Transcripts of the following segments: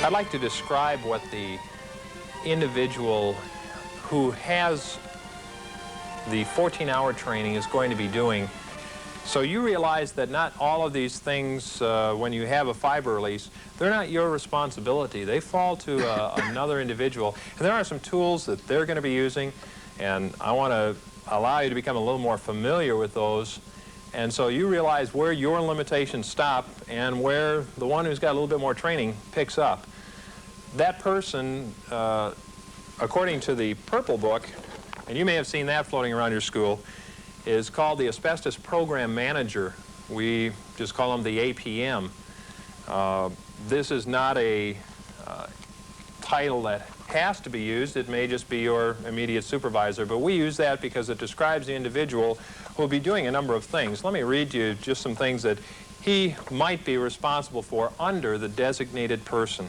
I'd like to describe what the individual who has the 14-hour training is going to be doing. So you realize that not all of these things, when you have a fiber release, they're not your responsibility. They fall to another individual. And there are some tools that they're going to be using, and I want to allow you to become a little more familiar with those. And so you realize where your limitations stop and where the one who's got a little bit more training picks up. That person, according to the Purple Book, and you may have seen that floating around your school, is called the Asbestos Program Manager. We just call him the APM. This is not a title that has to be used. It may just be your immediate supervisor, but we use that because it describes the individual who will be doing a number of things. Let me read you just some things that he might be responsible for under the designated person.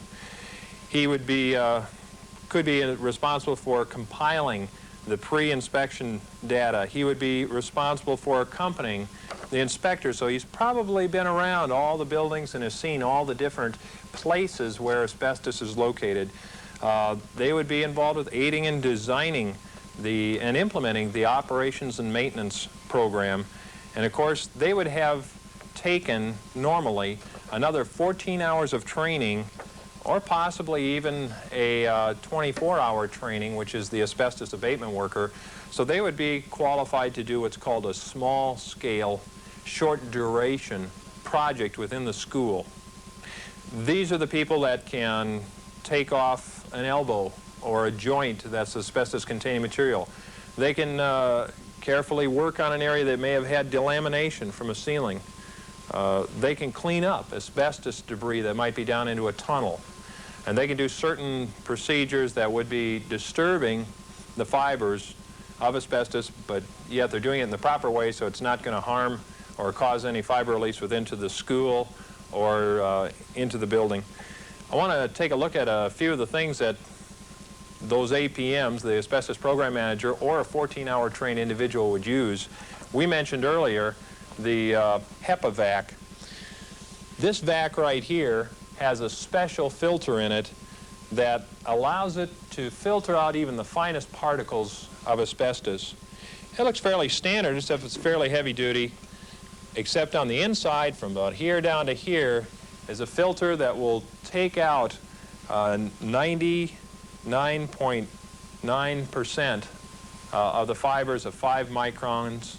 He would be, could be responsible for compiling the pre-inspection data. He would be responsible for accompanying the inspector, so he's probably been around all the buildings and has seen all the different places where asbestos is located. They would be involved with aiding and designing and implementing the operations and maintenance program. And of course, they would have taken normally another 14 hours of training, or possibly even a 24-hour training, which is the asbestos abatement worker. So they would be qualified to do what's called a small-scale, short-duration project within the school. These are the people that can take off an elbow or a joint that's asbestos-containing material. They can carefully work on an area that may have had delamination from a ceiling. They can clean up asbestos debris that might be down into a tunnel. And they can do certain procedures that would be disturbing the fibers of asbestos, but yet they're doing it in the proper way, so it's not going to harm or cause any fiber release within the school or into the building. I want to take a look at a few of the things that those APMs, the Asbestos Program Manager, or a 14-hour trained individual would use. We mentioned earlier the HEPA vac. This vac right here has a special filter in it that allows it to filter out even the finest particles of asbestos. It looks fairly standard, except it's fairly heavy duty, except on the inside from about here down to here is a filter that will take out 99.9% of the fibers of 5 microns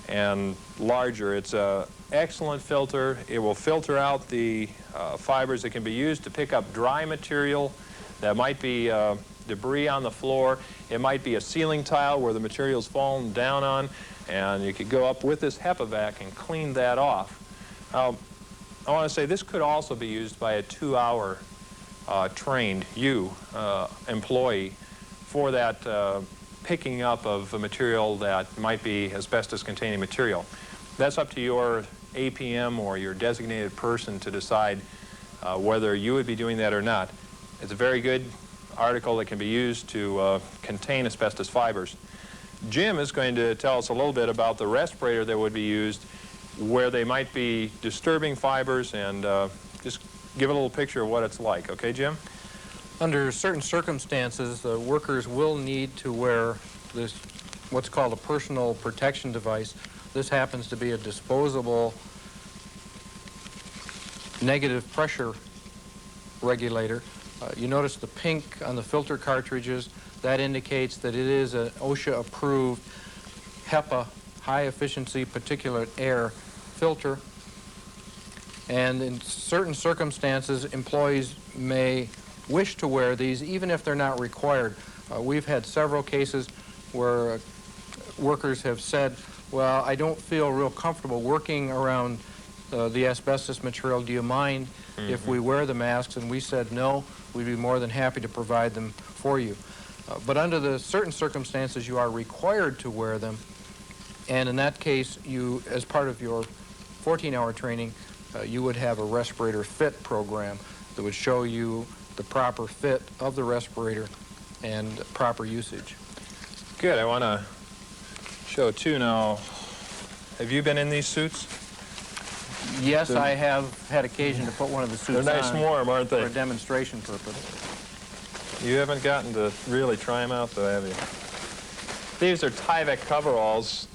and larger. It's an excellent filter. It will filter out the fibers that can be used to pick up dry material that might be debris on the floor. It might be a ceiling tile where the material's fallen down on, and you could go up with this HEPA vac and clean that off. I want to say this could also be used by a 2-hour trained employee for that picking up of a material that might be asbestos-containing material. That's up to your APM or your designated person to decide whether you would be doing that or not. It's a very good article that can be used to contain asbestos fibers. Jim is going to tell us a little bit about the respirator that would be used where they might be disturbing fibers, and just give a little picture of what it's like. Okay, Jim? Under certain circumstances, the workers will need to wear this, what's called a personal protection device. This happens to be a disposable negative pressure regulator. You notice the pink on the filter cartridges. That indicates that it is an OSHA-approved HEPA, high-efficiency particulate air filter. And in certain circumstances, employees may wish to wear these even if they're not required. We've had several cases where workers have said, well, I don't feel real comfortable working around the asbestos material. Do you mind if we wear the masks? And we said no, we'd be more than happy to provide them for you. But under the certain circumstances, you are required to wear them. And in that case, you, as part of your 14-hour training, you would have a respirator fit program that would show you the proper fit of the respirator and proper usage. Good. I want to show too now. Have you been in these suits? Yes, I have had occasion to put one of the suits They're nice and on warm, aren't for they? a demonstration purpose. You haven't gotten to really try them out, though, have you? These are Tyvek coveralls.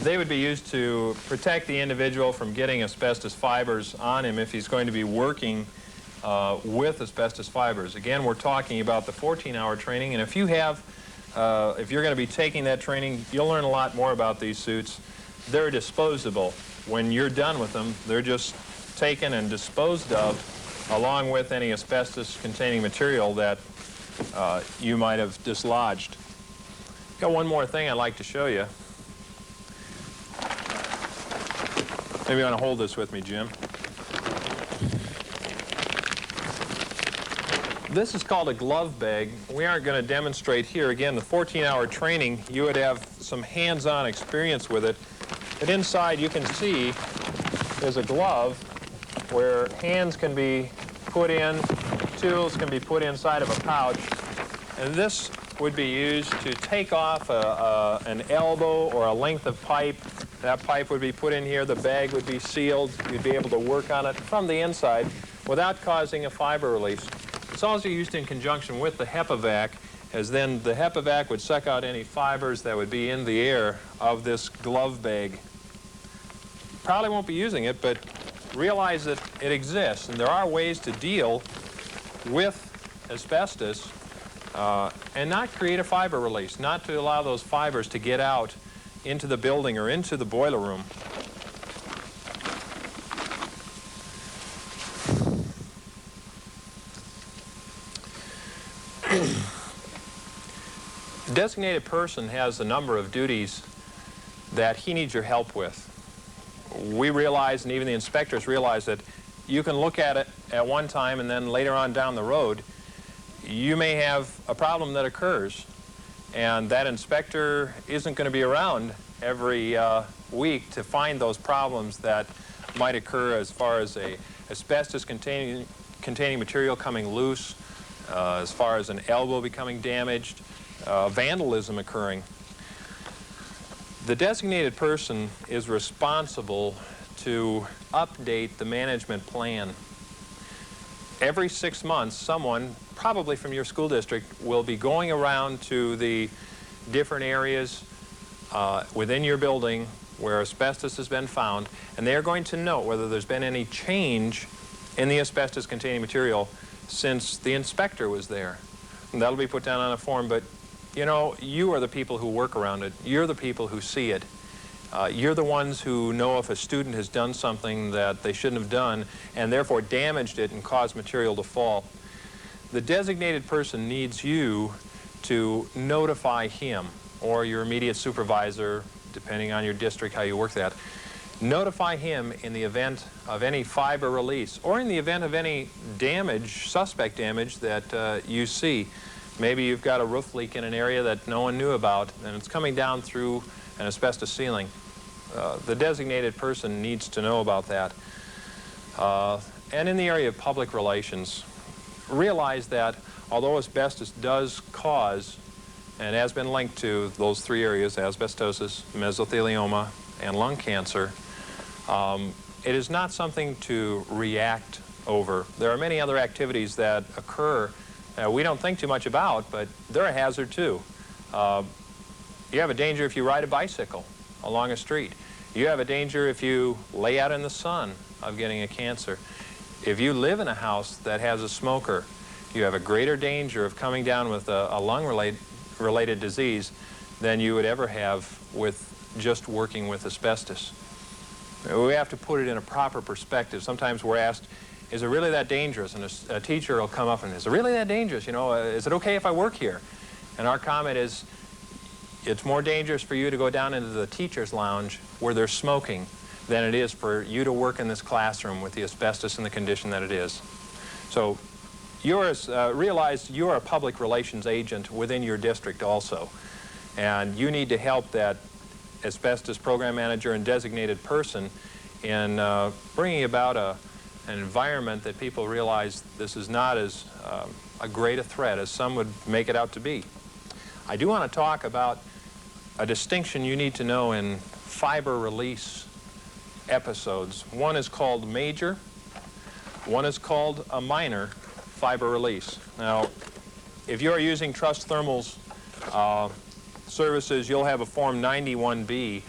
They would be used to protect the individual from getting asbestos fibers on him if he's going to be working with asbestos fibers. Again, we're talking about the 14-hour training, and if you're going to be taking that training, you'll learn a lot more about these suits. They're disposable. When you're done with them, they're just taken and disposed of, along with any asbestos-containing material that you might have dislodged. Got one more thing I'd like to show you. Maybe you want to hold this with me, Jim. This is called a glove bag. We aren't going to demonstrate here. Again, the 14-hour training, you would have some hands-on experience with it. But inside you can see there's a glove where hands can be put in, tools can be put inside of a pouch, and this would be used to take off an elbow or a length of pipe. That pipe would be put in here, the bag would be sealed, you'd be able to work on it from the inside without causing a fiber release. It's also used in conjunction with the HEPA vac, as then the HEPA vac would suck out any fibers that would be in the air of this glove bag. Probably won't be using it, but realize that it exists, and there are ways to deal with asbestos and not create a fiber release, not to allow those fibers to get out into the building or into the boiler room. The designated person has a number of duties that he needs your help with. We realize, and even the inspectors realize, that you can look at it at one time and then later on down the road you may have a problem that occurs, and that inspector isn't going to be around every week to find those problems that might occur as far as a asbestos containing material coming loose, as far as an elbow becoming damaged, vandalism occurring. The designated person is responsible to update the management plan. Every 6 months, someone, probably from your school district, will be going around to the different areas within your building where asbestos has been found, and they're going to note whether there's been any change in the asbestos-containing material since the inspector was there. And that'll be put down on a form, but you know, you are the people who work around it. You're the people who see it. You're the ones who know if a student has done something that they shouldn't have done and therefore damaged it and caused material to fall. The designated person needs you to notify him or your immediate supervisor, depending on your district, how you work that. Notify him in the event of any fiber release or in the event of any damage, suspect damage that you see. Maybe you've got a roof leak in an area that no one knew about and it's coming down through an asbestos ceiling. The designated person needs to know about that. And in the area of public relations, realize that although asbestos does cause, and has been linked to those 3 areas, asbestosis, mesothelioma, and lung cancer, it is not something to react over. There are many other activities that occur we don't think too much about, but they're a hazard too. You have a danger if you ride a bicycle along a street. You have a danger if you lay out in the sun of getting a cancer. If you live in a house that has a smoker, you have a greater danger of coming down with a lung-related disease than you would ever have with just working with asbestos. We have to put it in a proper perspective. Sometimes we're asked, is it really that dangerous? And a teacher will come up and, is it really that dangerous? You know, is it okay if I work here? And our comment is, it's more dangerous for you to go down into the teacher's lounge where they're smoking than it is for you to work in this classroom with the asbestos in the condition that it is. So realize you're a public relations agent within your district also. And you need to help that asbestos program manager and designated person in bringing about an environment that people realize this is not as a great a threat as some would make it out to be. I do want to talk about a distinction you need to know in fiber release episodes. One is called major, one is called a minor fiber release. Now, if you're using Trust Thermal's services, you'll have a Form 91B,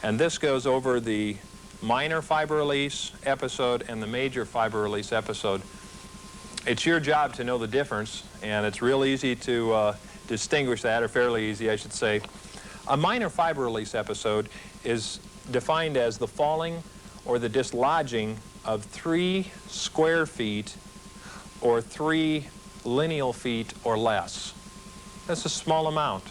and this goes over the minor fiber release episode and the major fiber release episode. It's your job to know the difference, and it's real easy to distinguish that, or fairly easy, I should say. A minor fiber release episode is defined as the falling or the dislodging of 3 square feet or 3 lineal feet or less. That's a small amount.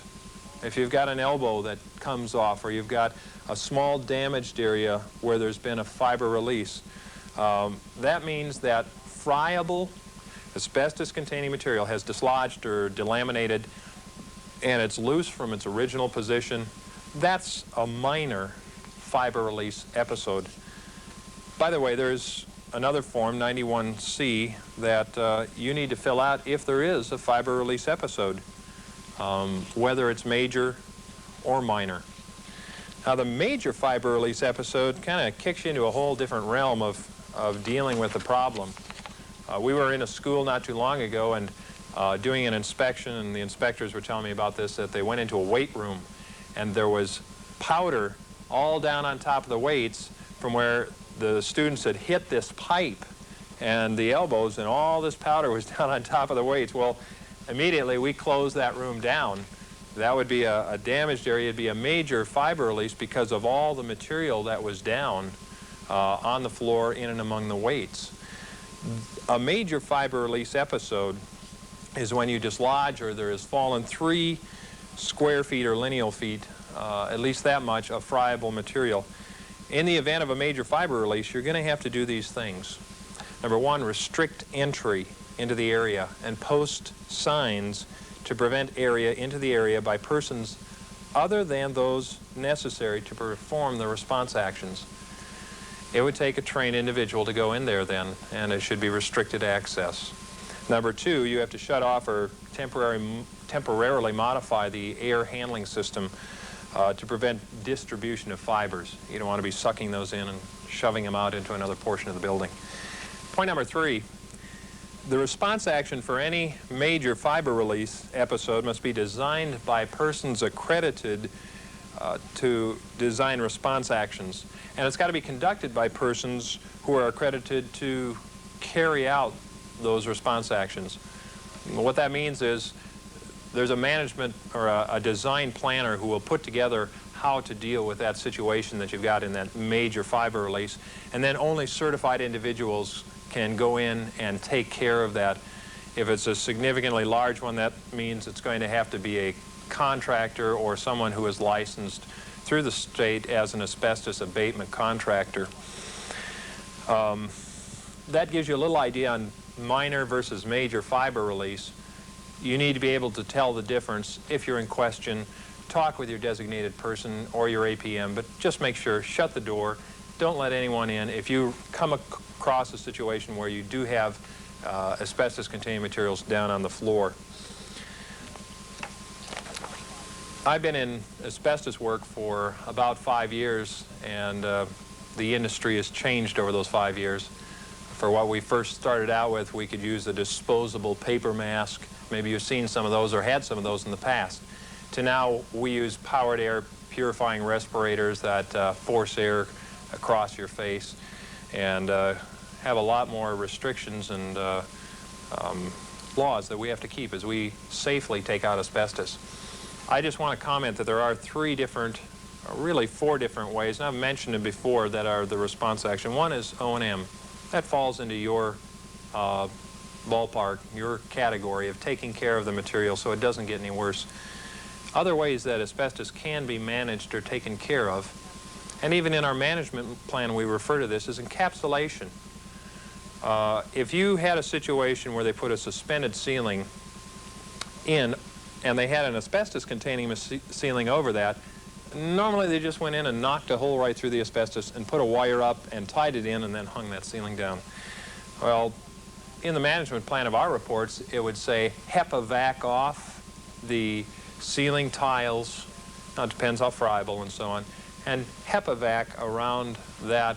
If you've got an elbow that comes off, or you've got a small damaged area where there's been a fiber release, that means that friable asbestos-containing material has dislodged or delaminated, and it's loose from its original position. That's a minor fiber release episode. By the way, there's another form, 91C, that you need to fill out if there is a fiber release episode, whether it's major or minor. Now, the major fiber release episode kind of kicks you into a whole different realm of dealing with the problem. We were in a school not too long ago and doing an inspection, and the inspectors were telling me about this, that they went into a weight room and there was powder all down on top of the weights from where the students had hit this pipe, and the elbows and all this powder was down on top of the weights. Well, immediately we closed that room down. That would be a damaged area. It'd be a major fiber release because of all the material that was down on the floor in and among the weights. A major fiber release episode is when you dislodge, or there has fallen 3 square feet or lineal feet, at least that much, of friable material. In the event of a major fiber release, you're going to have to do these things. Number 1, restrict entry into the area and post signs to prevent area into the area by persons other than those necessary to perform the response actions. It would take a trained individual to go in there then, and it should be restricted access. Number 2, you have to shut off or temporarily modify the air handling system to prevent distribution of fibers. You don't want to be sucking those in and shoving them out into another portion of the building. Point number 3, the response action for any major fiber release episode must be designed by persons accredited to design response actions. And it's got to be conducted by persons who are accredited to carry out those response actions. What that means is there's a management or a design planner who will put together how to deal with that situation that you've got in that major fiber release, and then only certified individuals can go in and take care of that. If it's a significantly large one, that means it's going to have to be a contractor or someone who is licensed through the state as an asbestos abatement contractor. That gives you a little idea on minor versus major fiber release. You need to be able to tell the difference if you're in question. Talk with your designated person or your APM, but just make sure, shut the door, don't let anyone in. If you come across a situation where you do have asbestos-containing materials down on the floor. I've been in asbestos work for about 5 years, and the industry has changed over those 5 years. For what we first started out with, we could use a disposable paper mask. Maybe you've seen some of those or had some of those in the past. To now, we use powered air purifying respirators that force air across your face, and have a lot more restrictions and laws that we have to keep as we safely take out asbestos. I just want to comment that there are 3 different, really 4 different ways, and I've mentioned it before, that are the response action. One is O&M. That falls into your ballpark, your category of taking care of the material so it doesn't get any worse. Other ways that asbestos can be managed or taken care of, and even in our management plan we refer to this, as encapsulation. If you had a situation where they put a suspended ceiling in and they had an asbestos-containing ceiling over that, normally they just went in and knocked a hole right through the asbestos and put a wire up and tied it in and then hung that ceiling down. Well, in the management plan of our reports, it would say HEPA vac off the ceiling tiles, now it depends how friable and so on, and HEPA-vac around that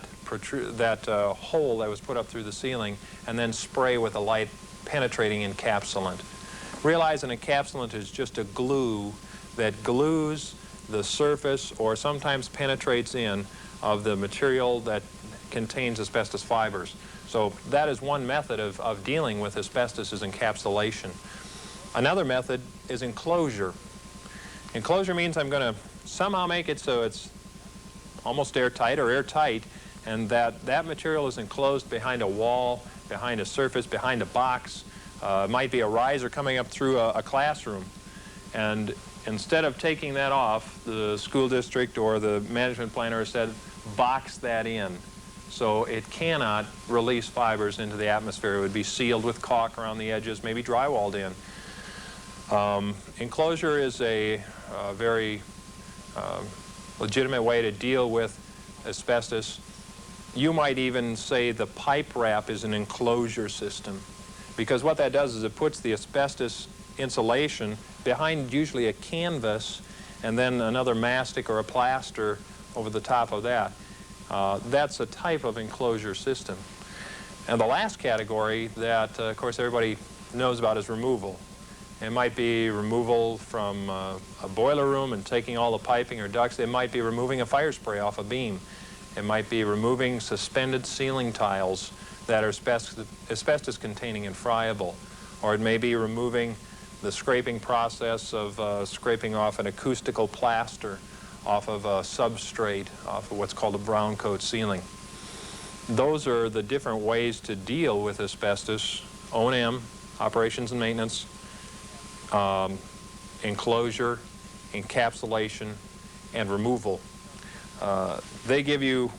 hole that was put up through the ceiling, and then spray with a light penetrating encapsulant. Realize an encapsulant is just a glue that glues the surface or sometimes penetrates in of the material that contains asbestos fibers. So that is one method of dealing with asbestos, is encapsulation. Another method is enclosure. Enclosure means I'm going to somehow make it so it's almost airtight or airtight, and that material is enclosed behind a wall, behind a surface, behind a box. It might be a riser coming up through a classroom. And instead of taking that off, the school district or the management planner said, box that in so it cannot release fibers into the atmosphere. It would be sealed with caulk around the edges, maybe drywalled in. Enclosure is a very legitimate way to deal with asbestos. You might even say the pipe wrap is an enclosure system, because what that does is it puts the asbestos insulation behind usually a canvas and then another mastic or a plaster over the top of that. That's a type of enclosure system. And the last category that, of course, everybody knows about is removal. It might be removal from a boiler room and taking all the piping or ducts. It might be removing a fire spray off a beam. It might be removing suspended ceiling tiles that are asbestos-containing and friable. Or it may be removing the scraping process of scraping off an acoustical plaster off of a substrate, off of what's called a brown coat ceiling. Those are the different ways to deal with asbestos: O&M, operations and maintenance, enclosure, encapsulation, and removal. They give you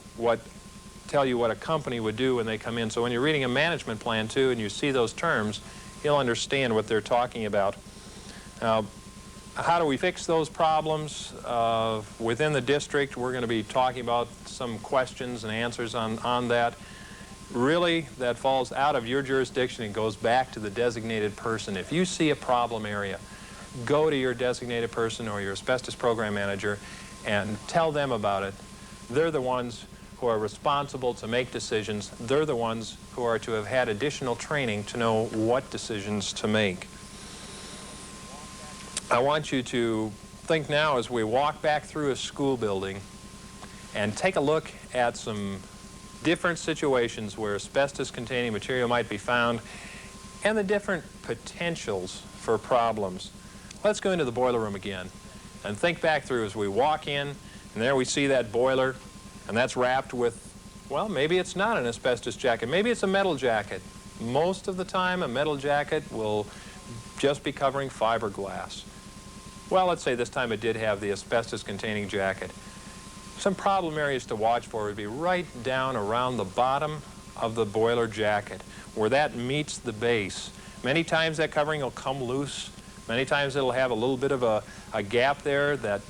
tell you what a company would do when they come in. So when you're reading a management plan too and you see those terms, you'll understand what they're talking about. Now, how do we fix those problems? Within the district, we're going to be talking about some questions and answers on that. Really, that falls out of your jurisdiction and goes back to the designated person. If you see a problem area, go to your designated person or your asbestos program manager and tell them about it. They're the ones who are responsible to make decisions. They're the ones who are to have had additional training to know what decisions to make. I want you to think now as we walk back through a school building and take a look at some different situations where asbestos-containing material might be found and the different potentials for problems. Let's go into the boiler room again and think back through as we walk in, and there we see that boiler, and that's wrapped with, well, maybe it's not an asbestos jacket. Maybe it's a metal jacket. Most of the time, a metal jacket will just be covering fiberglass. Well, let's say this time it did have the asbestos-containing jacket. Some problem areas to watch for would be right down around the bottom of the boiler jacket, where that meets the base. Many times that covering will come loose. Many times it'll have a little bit of a gap there that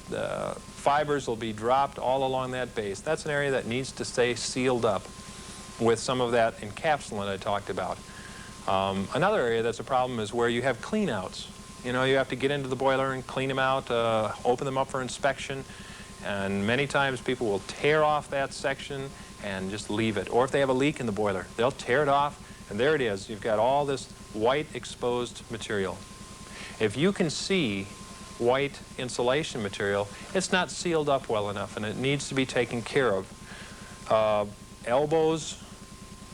fibers will be dropped all along that base. That's an area that needs to stay sealed up with some of that encapsulant I talked about. Another area that's a problem is where you have cleanouts. You know, you have to get into the boiler and clean them out, open them up for inspection, and many times people will tear off that section and just leave it. Or if they have a leak in the boiler, they'll tear it off, and there it is. You've got all this white exposed material. If you can see white insulation material, it's not sealed up well enough, and it needs to be taken care of. Elbows,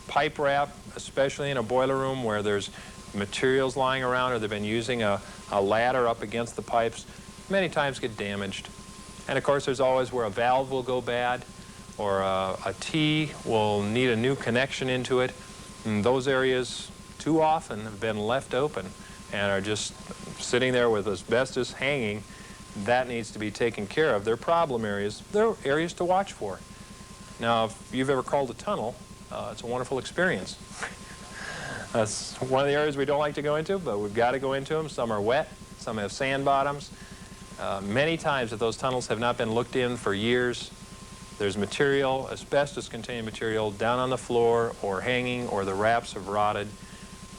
pipe wrap, especially in a boiler room where there's materials lying around or they've been using a ladder up against the pipes, many times get damaged. And of course, there's always where a valve will go bad or a T will need a new connection into it. And those areas too often have been left open and are just sitting there with asbestos hanging. That needs to be taken care of. They're problem areas. They're areas to watch for. Now, if you've ever crawled a tunnel, it's a wonderful experience. That's one of the areas we don't like to go into, but we've got to go into them. Some are wet, some have sand bottoms. Many times if those tunnels have not been looked in for years, there's material, asbestos-containing material, down on the floor or hanging, or the wraps have rotted.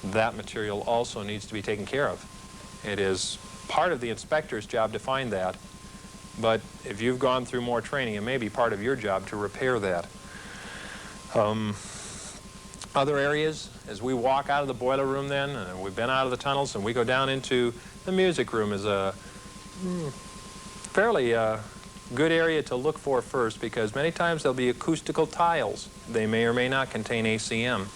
That material also needs to be taken care of. It is part of the inspector's job to find that. But if you've gone through more training, it may be part of your job to repair that. Other areas, as we walk out of the boiler room then, we've been out of the tunnels, and we go down into the music room, is a fairly good area to look for first, because many times there'll be acoustical tiles. They may or may not contain ACM.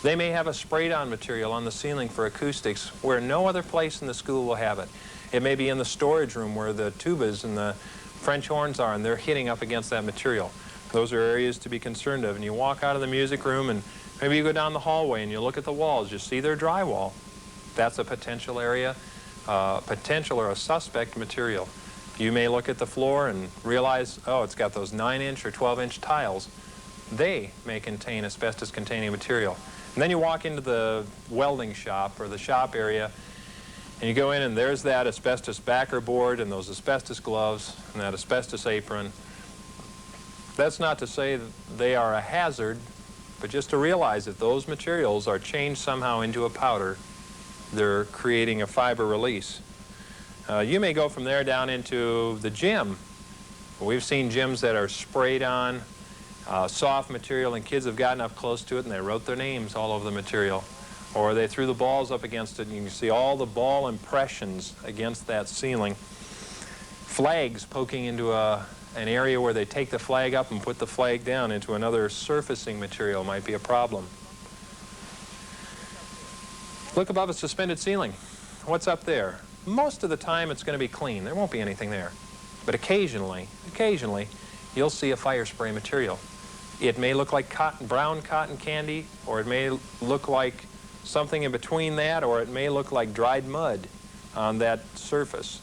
They may have a sprayed-on material on the ceiling for acoustics where no other place in the school will have it. It may be in the storage room where the tubas and the French horns are, and they're hitting up against that material. Those are areas to be concerned of. And you walk out of the music room, and maybe you go down the hallway and you look at the walls. You see their drywall. That's a potential area, potential or a suspect material. You may look at the floor and realize, oh, it's got those 9-inch or 12-inch tiles. They may contain asbestos-containing material. And then you walk into the welding shop or the shop area, and you go in, and there's that asbestos backer board and those asbestos gloves and that asbestos apron. That's not to say that they are a hazard, but just to realize that those materials are changed somehow into a powder. They're creating a fiber release. You may go from there down into the gym. We've seen gyms that are sprayed on soft material, and kids have gotten up close to it and they wrote their names all over the material. Or they threw the balls up against it, and you can see all the ball impressions against that ceiling. Flags poking into an area where they take the flag up and put the flag down into another surfacing material might be a problem. Look above a suspended ceiling. What's up there? Most of the time it's going to be clean. There won't be anything there. But occasionally, you'll see a fire spray material. It may look like brown cotton candy, or it may look like something in between that, or it may look like dried mud on that surface.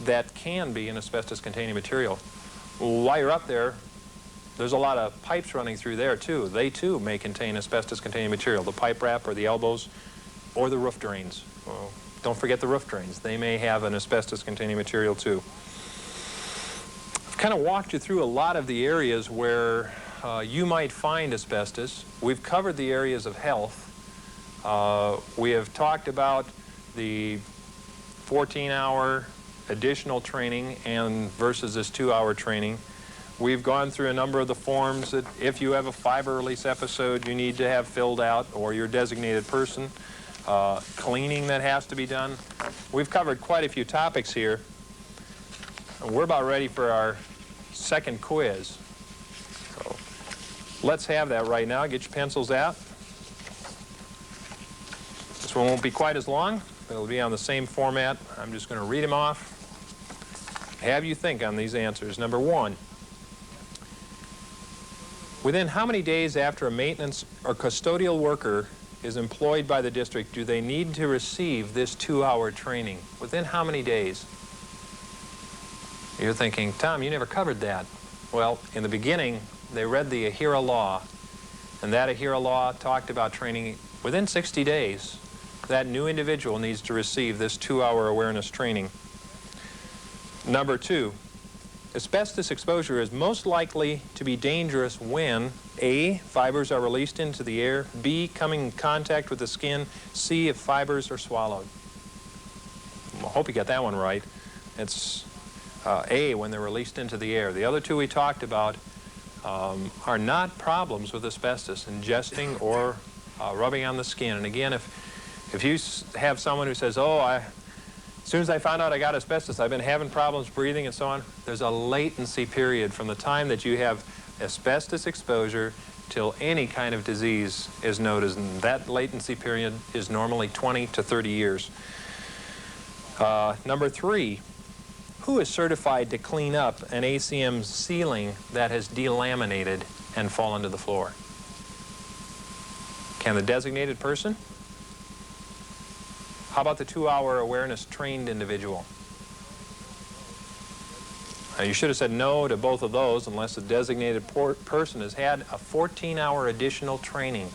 That can be an asbestos-containing material. While you're up there, there's a lot of pipes running through there too. They too may contain asbestos-containing material, the pipe wrap or the elbows or the roof drains. Well, don't forget the roof drains. They may have an asbestos-containing material too. I've kind of walked you through a lot of the areas where you might find asbestos. We've covered the areas of health. We have talked about the 14-hour additional training and versus this 2-hour training. We've gone through a number of the forms that if you have a fiber release episode you need to have filled out, or your designated person. Cleaning that has to be done. We've covered quite a few topics here. We're about ready for our second quiz. So let's have that right now. Get your pencils out. This one won't be quite as long, but it'll be on the same format. I'm just going to read them off. Have you think on these answers. Number 1. Within how many days after a maintenance or custodial worker is employed by the district do they need to receive this 2-hour training? Within how many days? You're thinking, Tom, you never covered that. Well, in the beginning, they read the AHIRA law, and that AHIRA law talked about training within 60 days. That new individual needs to receive this 2-hour awareness training. Number 2, asbestos exposure is most likely to be dangerous when A, fibers are released into the air, B, coming in contact with the skin, C, if fibers are swallowed. I hope you got that one right. It's A, when they're released into the air. The other two we talked about are not problems with asbestos, ingesting or rubbing on the skin. And again, if you have someone who says, oh, as soon as I found out I got asbestos, I've been having problems breathing and so on, there's a latency period from the time that you have asbestos exposure till any kind of disease is noticed, and that latency period is normally 20 to 30 years. Number 3, who is certified to clean up an ACM ceiling that has delaminated and fallen to the floor? Can the designated person? How about the 2-hour awareness trained individual? You should have said no to both of those unless the designated person has had a 14-hour additional training.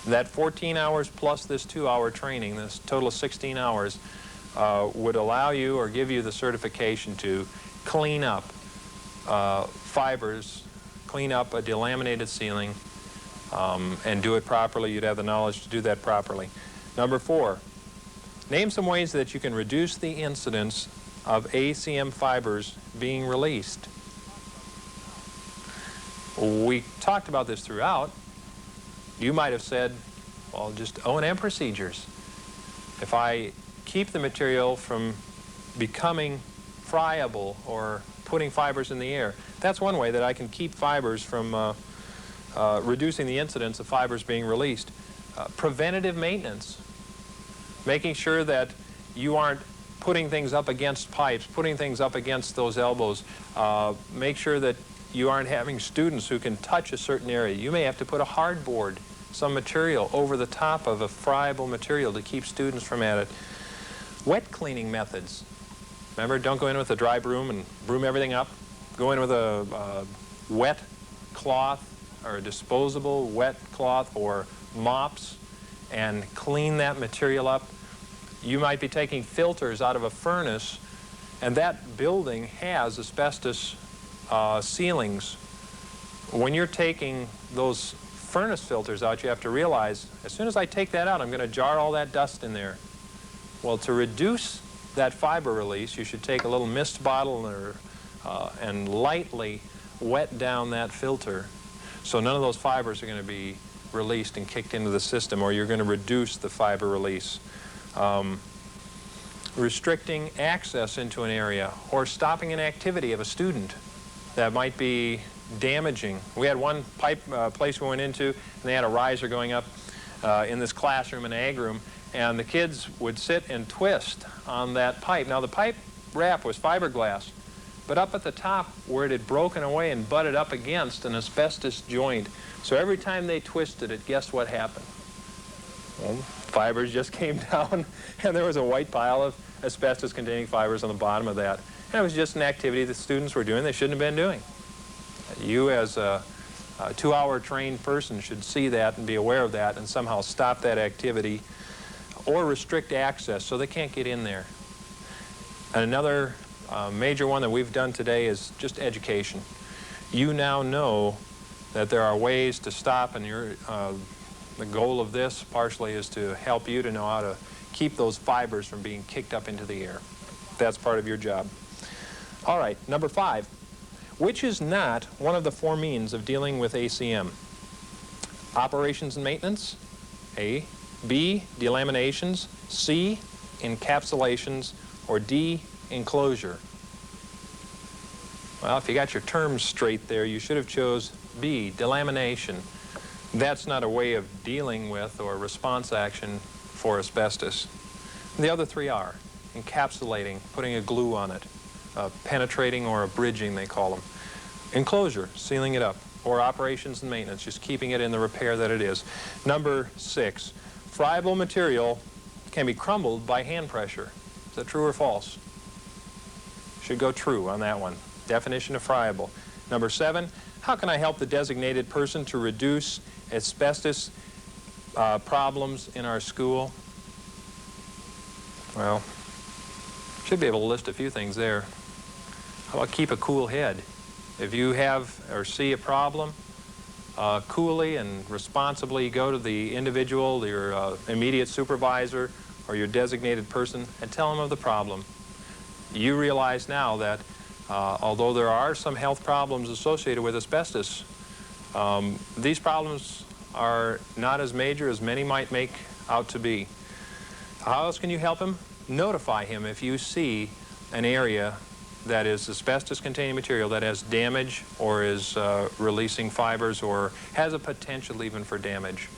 That 14 hours plus this 2-hour training, this total of 16 hours, would allow you or give you the certification to clean up fibers, clean up a delaminated ceiling, and do it properly. You'd have the knowledge to do that properly. Number 4, name some ways that you can reduce the incidence of ACM fibers being released. We talked about this throughout. You might have said, well, just O&M procedures. If I keep the material from becoming friable or putting fibers in the air, that's one way that I can keep fibers from reducing the incidence of fibers being released. Preventative maintenance, making sure that you aren't putting things up against pipes, putting things up against those elbows. Make sure that you aren't having students who can touch a certain area. You may have to put a hardboard, some material, over the top of a friable material to keep students from at it. Wet cleaning methods. Remember, don't go in with a dry broom and broom everything up. Go in with a wet cloth or a disposable wet cloth or mops and clean that material up. You might be taking filters out of a furnace, and that building has asbestos ceilings. When you're taking those furnace filters out, you have to realize, as soon as I take that out, I'm going to jar all that dust in there. Well, to reduce that fiber release, you should take a little mist bottle and lightly wet down that filter so none of those fibers are going to be released and kicked into the system, or you're going to reduce the fiber release. Restricting access into an area or stopping an activity of a student that might be damaging. We had one place we went into, and they had a riser going up in this classroom, an ag room, and the kids would sit and twist on that pipe. Now, the pipe wrap was fiberglass, but up at the top where it had broken away and butted up against an asbestos joint. So every time they twisted it, guess what happened? Well, fibers just came down, and there was a white pile of asbestos-containing fibers on the bottom of that. And it was just an activity that students were doing they shouldn't have been doing. You, as a 2-hour trained person, should see that and be aware of that and somehow stop that activity or restrict access so they can't get in there. And another major one that we've done today is just education. You now know that there are ways to stop, and the goal of this partially is to help you to know how to keep those fibers from being kicked up into the air. That's part of your job. All right, number 5. Which is not one of the 4 means of dealing with ACM? Operations and maintenance, A. B, delaminations, C, encapsulations, or D, enclosure. Well, if you got your terms straight there, you should have chose B, delamination. That's not a way of dealing with or response action for asbestos. The other 3 are encapsulating, putting a glue on it, penetrating or abridging, they call them. Enclosure, sealing it up, or operations and maintenance, just keeping it in the repair that it is. Number 6, friable material can be crumbled by hand pressure. Is that true or false? Should go true on that one. Definition of friable. Number 7, how can I help the designated person to reduce asbestos problems in our school? Well, should be able to list a few things there. How about keep a cool head? If you have or see a problem, coolly and responsibly go to the individual, your immediate supervisor, or your designated person, and tell them of the problem. You realize now that although there are some health problems associated with asbestos, these problems are not as major as many might make out to be. How else can you help him? Notify him if you see an area that is asbestos-containing material that has damage or is releasing fibers or has a potential even for damage.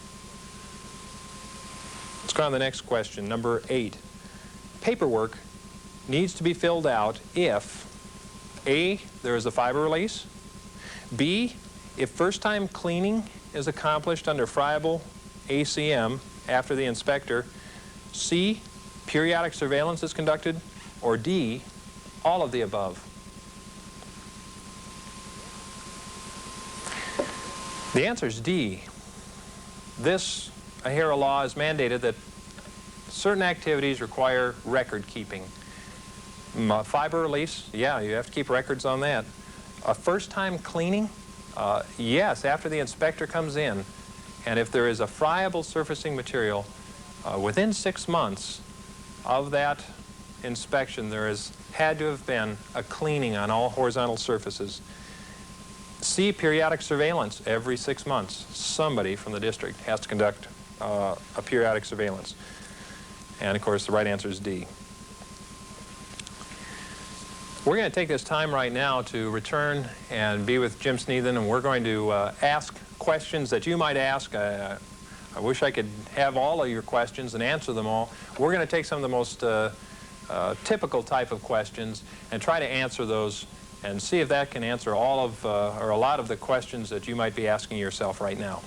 Let's go on to the next question, number 8. Paperwork needs to be filled out if A, there is a fiber release, B, if first-time cleaning is accomplished under friable ACM after the inspector, C, periodic surveillance is conducted, or D, all of the above. The answer is D. This AHERA law has mandated that certain activities require record keeping. Fiber release, yeah, you have to keep records on that. A first-time cleaning, yes, after the inspector comes in, and if there is a friable surfacing material within 6 months of that inspection, there has had to have been a cleaning on all horizontal surfaces. C, periodic surveillance. Every 6 months, somebody from the district has to conduct a periodic surveillance. And of course, the right answer is D. We're going to take this time right now to return and be with Jim Sneathen, and we're going to ask questions that you might ask. I wish I could have all of your questions and answer them all. We're going to take some of the most typical type of questions and try to answer those and see if that can answer all of or a lot of the questions that you might be asking yourself right now.